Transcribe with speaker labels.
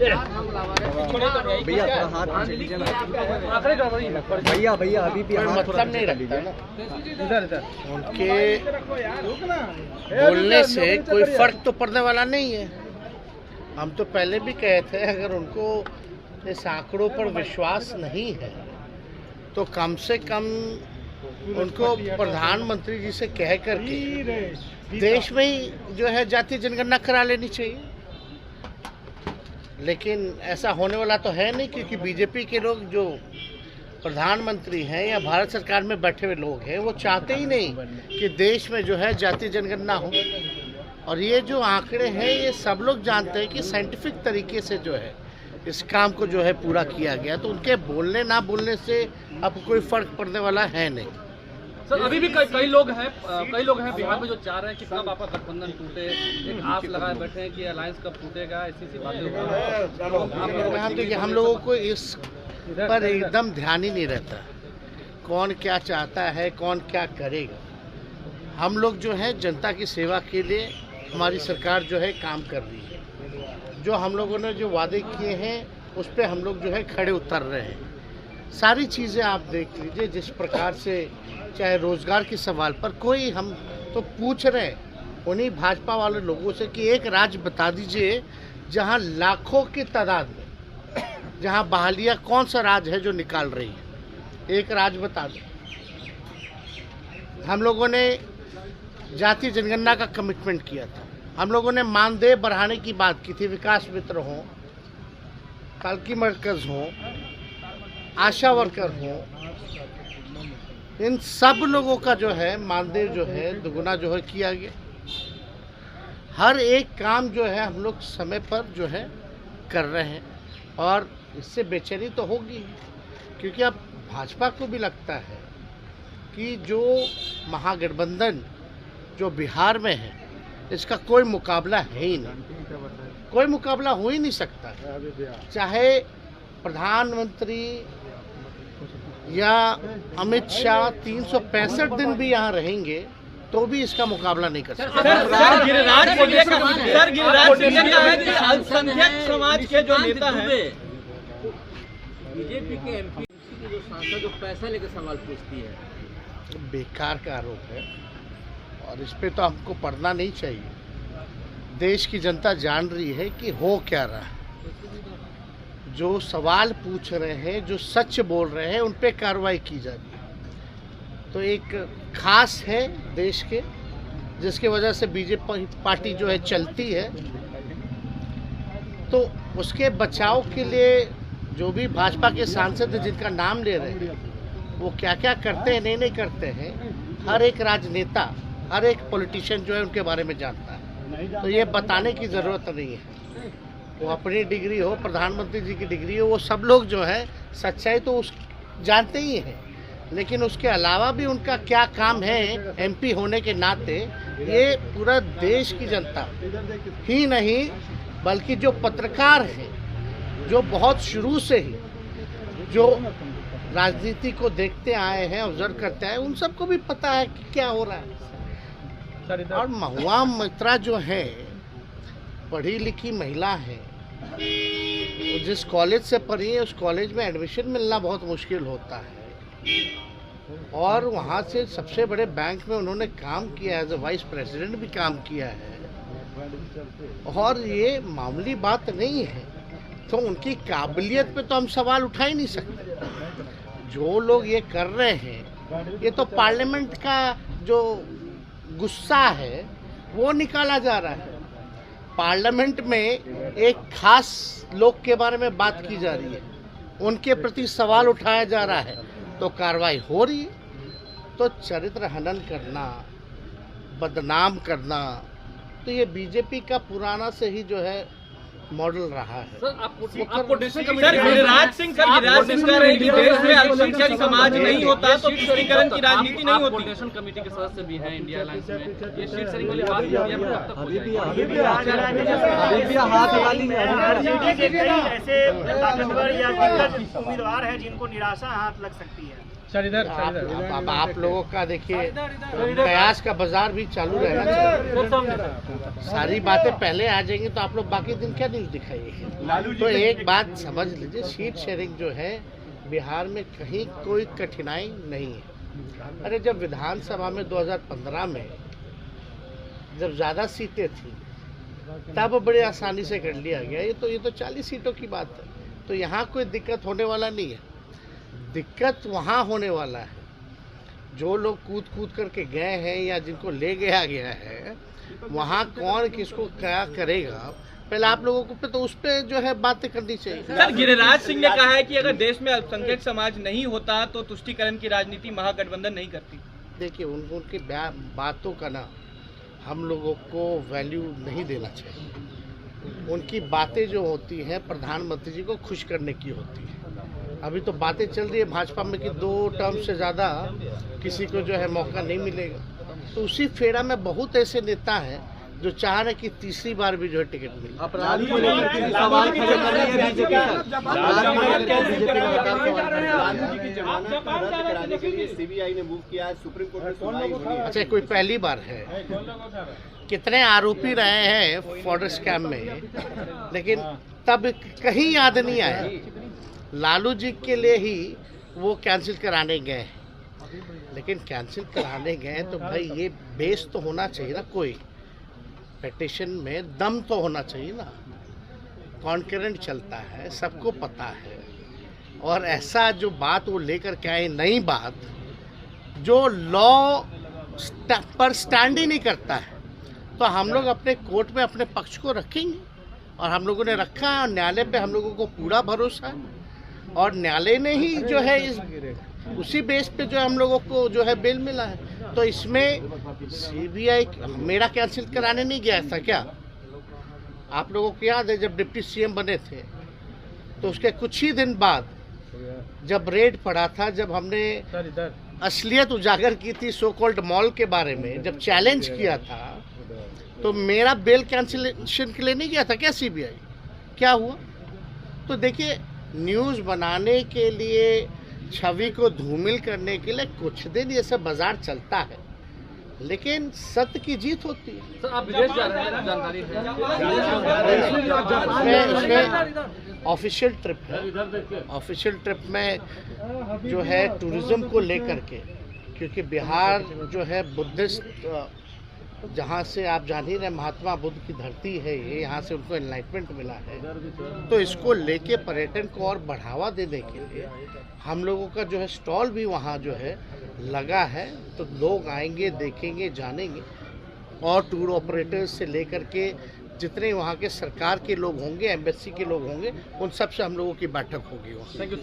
Speaker 1: भैया हाथ भैया भैया अभी भी
Speaker 2: मतलब नहीं रखता ना, उनके बोलने से कोई फर्क तो पड़ने वाला नहीं है। हम तो पहले भी कहे थे, अगर उनको इस आंकड़ों पर विश्वास नहीं है तो कम से कम उनको प्रधानमंत्री जी से कह करके देश में ही जो है जातीय जनगणना करा लेनी चाहिए। लेकिन ऐसा होने वाला तो है नहीं, क्योंकि बीजेपी के लोग जो प्रधानमंत्री हैं या भारत सरकार में बैठे हुए लोग हैं वो चाहते ही नहीं कि देश में जो है जातीय जनगणना हो। और ये जो आंकड़े हैं ये सब लोग जानते हैं कि साइंटिफिक तरीके से जो है इस काम को जो है पूरा किया गया, तो उनके बोलने ना बोलने से अब कोई फर्क पड़ने वाला है नहीं।
Speaker 3: सर अभी भी कई लोग हैं बिहार में जो चाह रहे हैं कि कब आपका गठबंधन टूटे, एक आस लगाए बैठे हैं कि अलायंस कब टूटेगा, ऐसी बातें हो रही हैं।
Speaker 2: हम लोगों को इस पर एकदम ध्यान ही नहीं रहता कौन क्या चाहता है, कौन क्या करेगा। हम लोग जो है जनता की सेवा के लिए हमारी सरकार जो है काम कर रही है। जो हम लोगों ने जो वादे किए हैं उस पर हम लोग जो है खड़े उतर रहे हैं। सारी चीज़ें आप देख लीजिए, जिस प्रकार से चाहे रोजगार के सवाल पर कोई हम तो पूछ रहे हैं उन्हीं भाजपा वाले लोगों से कि एक राज्य बता दीजिए जहां लाखों की तादाद में जहां बहालियां, कौन सा राज्य है जो निकाल रही है, एक राज्य बता दो। हम लोगों ने जातीय जनगणना का कमिटमेंट किया था, हम लोगों ने मानदेय बढ़ाने की बात की थी, विकास मित्र हो, पालकी मरकज हो, आशा वर्कर हो, इन सब लोगों का जो है मानदेय जो है दुगुना जो है किया गया। हर एक काम जो है हम लोग समय पर जो है कर रहे हैं और इससे बेचैनी तो होगी, क्योंकि अब भाजपा को भी लगता है कि जो महागठबंधन जो बिहार में है इसका कोई मुकाबला है ही नहीं, कोई मुकाबला हो ही नहीं सकता। चाहे प्रधानमंत्री या अमित शाह 365 दिन भी यहाँ रहेंगे तो भी इसका मुकाबला नहीं कर सकते।
Speaker 4: सर गिरिराज सिंह ने कहा है कि अल्पसंख्यक समाज के जो नेता हैं,
Speaker 5: बीजेपी के एमपी की जो सांसद जो पैसा लेकर सवाल पूछती है,
Speaker 2: बेकार का आरोप है और इस पे तो हमको पढ़ना नहीं चाहिए। देश की जनता जान रही है कि हो क्या रहा है। जो सवाल पूछ रहे हैं, जो सच बोल रहे हैं, उन पे कार्रवाई की जा रही है। तो एक खास है देश के, जिसके वजह से बीजेपी पार्टी जो है चलती है, तो उसके बचाव के लिए जो भी भाजपा के सांसद जिनका नाम ले रहे हैं वो क्या क्या करते हैं, नहीं करते हैं, हर एक राजनेता, हर एक पॉलिटिशियन जो है उनके बारे में जानता है। तो ये बताने की ज़रूरत नहीं है। वो अपनी डिग्री हो, प्रधानमंत्री जी की डिग्री हो, वो सब लोग जो है सच्चाई तो उस जानते ही हैं, लेकिन उसके अलावा भी उनका क्या काम है एमपी होने के नाते, ये पूरा देश की जनता ही नहीं बल्कि जो पत्रकार हैं, जो बहुत शुरू से ही जो राजनीति को देखते आए हैं, ऑब्जर्व करते आए, उन सबको भी पता है कि क्या हो रहा है। और महुआ मित्रा जो है पढ़ी लिखी महिला है, जिस कॉलेज से पढ़ी है उस कॉलेज में एडमिशन मिलना बहुत मुश्किल होता है और वहाँ से सबसे बड़े बैंक में उन्होंने काम किया है, एज ए वाइस प्रेसिडेंट भी काम किया है और ये मामूली बात नहीं है। तो उनकी काबिलियत पे तो हम सवाल उठा ही नहीं सकते। जो लोग ये कर रहे हैं, ये तो पार्लियामेंट का जो गुस्सा है वो निकाला जा रहा है। पार्लियामेंट में एक खास लोग के बारे में बात की जा रही है, उनके प्रति सवाल उठाया जा रहा है, तो कार्रवाई हो रही है। तो चरित्र हनन करना, बदनाम करना, तो ये बीजेपी का पुराना से ही जो है मॉडल रहा है।
Speaker 4: गिरिराज सिंह कह रहे हैं कि देश में अल्पसंख्यक समाज नहीं होता तो तुष्टीकरण की राजनीति नहीं होती।
Speaker 3: कोऑर्डिनेशन कमेटी के सदस्य भी हैं इंडिया अलायंस में, ये सीट शेयरिंग वाली बात
Speaker 6: ऐसे ताकतवर या दिग्गज उम्मीदवार हैं जिनको निराशा हाथ लग सकती है।
Speaker 2: अब आप लोगों का देखिए प्रयास का बाजार भी चालू रहना चाहिए। सारी बातें पहले आ जाएंगी तो आप लोग बाकी दिन क्या नहीं न्यूज़ दिखाइए। तो एक बात समझ लीजिए, सीट शेयरिंग जो है बिहार में कहीं कोई कठिनाई नहीं है। अरे जब विधानसभा में 2015 में जब ज़्यादा सीटें थी तब बड़े आसानी से कर लिया गया। ये तो 40 सीटों की बात है, तो यहाँ कोई दिक्कत होने वाला नहीं है। दिक्कत वहाँ होने वाला है जो लोग कूद करके गए हैं या जिनको ले गया गया है, वहाँ कौन किसको क्या करेगा, पहले आप लोगों को तो उस पर जो है बातें करनी चाहिए।
Speaker 4: सर, गिरिराज सिंह ने कहा है कि अगर देश में अल्पसंख्यक समाज नहीं होता तो तुष्टीकरण की राजनीति महागठबंधन नहीं करती।
Speaker 2: देखिए, उनकी बातों का ना हम लोगों को वैल्यू नहीं देना चाहिए। उनकी बातें जो होती हैं प्रधानमंत्री जी को खुश करने की होती है। अभी तो बातें चल रही है भाजपा में कि 2 टर्म से ज़्यादा किसी को जो है मौका नहीं मिलेगा। तो उसी फेरा में बहुत ऐसे नेता हैं जो चाह रहे कि तीसरी बार भी जो है टिकट मिले।
Speaker 1: अपराधी को लेकर के सवाल खड़े कर रही है बीजेपी कराने के लिए सीबीआई ने मूव किया है, सुप्रीम कोर्ट में सुनवाई हुई है।
Speaker 2: अच्छा, कोई पहली बार है? कितने आरोपी रहे हैं फॉर्डर स्कैम में, लेकिन तब कहीं याद नहीं आया। लालू जी के लिए ही वो कैंसिल कराने गए, लेकिन कैंसिल कराने गए तो भाई ये बेस तो होना चाहिए ना, कोई पिटीशन में दम तो होना चाहिए ना। कॉन्करेंट चलता है, सबको पता है, और ऐसा जो बात वो लेकर के आए, नई बात जो लॉ पर स्टैंड ही नहीं करता है, तो हम लोग अपने कोर्ट में अपने पक्ष को रखेंगे, और हम लोगों ने रखा है, और न्यायालय पे हम लोगों को पूरा भरोसा है, और न्यायालय ने ही जो है उसी बेस पे जो हम लोगों को जो है बेल मिला है। तो इसमें सीबीआई मेरा कैंसिल कराने नहीं गया था क्या? आप लोगों को याद है जब डिप्टी सीएम बने थे तो उसके कुछ ही दिन बाद जब रेड पड़ा था, जब हमने असलियत उजागर की थी सो कॉल्ड मॉल के बारे में, जब चैलेंज किया था, तो मेरा बेल कैंसिलेशन के लिए नहीं गया था क्या सीबीआई? क्या हुआ? तो देखिए, न्यूज़ बनाने के लिए, छवि को धूमिल करने के लिए कुछ दिन ये सब बाजार चलता है, लेकिन सत्य की जीत होती है।
Speaker 3: सर, आप विदेश जा रहे हैं, जानकारी है?
Speaker 2: ऑफिशियल ट्रिप है। ऑफिशियल ट्रिप में जो है टूरिज्म को लेकर के, क्योंकि बिहार जो है बुद्धिस्ट, जहाँ से आप जान ही रहे महात्मा बुद्ध की धरती है ये, यहाँ से उनको एनलाइटमेंट मिला है, तो इसको लेके पर्यटन को और बढ़ावा देने के लिए हम लोगों का जो है स्टॉल भी वहाँ जो है लगा है। तो लोग आएंगे, देखेंगे, जानेंगे, और टूर ऑपरेटर्स से लेकर के जितने वहाँ के सरकार के लोग होंगे, एम्बेसी के लोग होंगे, उन सब से हम लोगों की बैठक होगी वहाँ।
Speaker 3: Thank you.